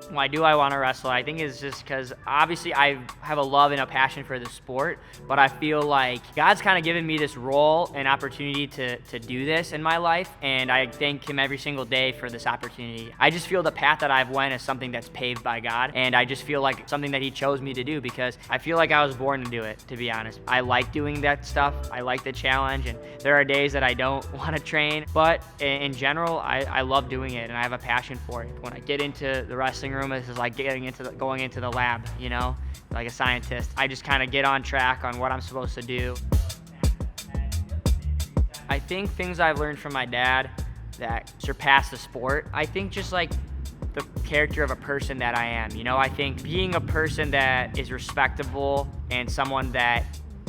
Why do I want to wrestle? I think it's just because obviously I have a love and a passion for the sport, but I feel like God's kind of given me this role and opportunity to do this in my life, and I thank Him every single day for this opportunity. I just feel the path that I've went is something that's paved by God, and I just feel like something that He chose me to do because I feel like I was born to do it, to be honest. I like doing that stuff. I like the challenge, and there are days that I don't want to train, but in general, I love doing it, and I have a passion for it. When I get into the wrestling room, this is like going into the lab, you know, like a scientist. I just kind of get on track on what I'm supposed to do. I think things I've learned from my dad that surpass the sport, I think just like the character of a person that I am. You know, I think being a person that is respectable and someone that,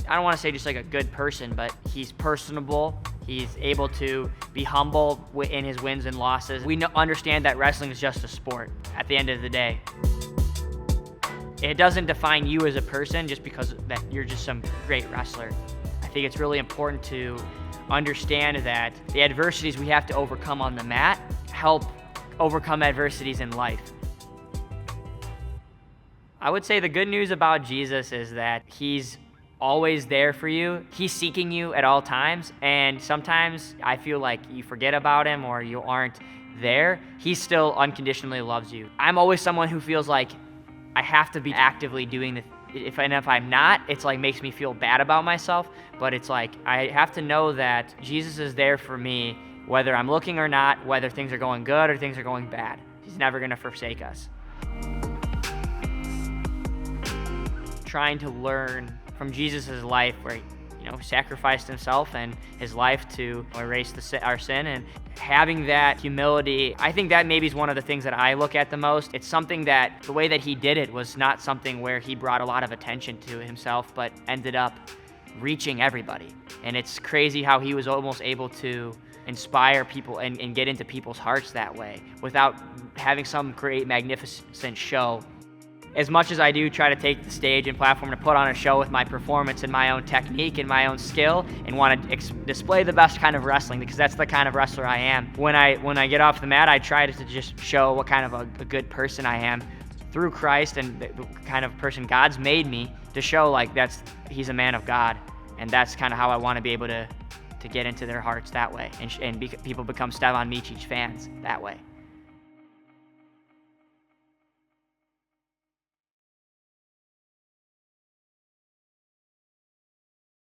I don't want to say just like a good person, but he's personable. He's able to be humble in his wins and losses. We understand that wrestling is just a sport at the end of the day. It doesn't define you as a person just because that you're just some great wrestler. I think it's really important to understand that the adversities we have to overcome on the mat help overcome adversities in life. I would say the good news about Jesus is that He's always there for you. He's seeking you at all times, and sometimes I feel like you forget about Him or you aren't there. He still unconditionally loves you. I'm always someone who feels like I have to be actively doing if I'm not, it's like makes me feel bad about myself, but it's like I have to know that Jesus is there for me whether I'm looking or not, whether things are going good or things are going bad. He's never going to forsake us. Trying to learn from Jesus' life where He sacrificed Himself and His life to erase our sin, and having that humility, I think that maybe is one of the things that I look at the most. It's something that the way that He did it was not something where He brought a lot of attention to Himself, but ended up reaching everybody. And it's crazy how He was almost able to inspire people and get into people's hearts that way without having some great magnificent show. As much as I do try to take the stage and platform to put on a show with my performance and my own technique and my own skill and want to display the best kind of wrestling, because that's the kind of wrestler I am. When I get off the mat, I try to just show what kind of a good person I am through Christ and the kind of person God's made me to show like He's a man of God, and that's kind of how I want to be able to get into their hearts that way, and people become Stevan Micic fans that way.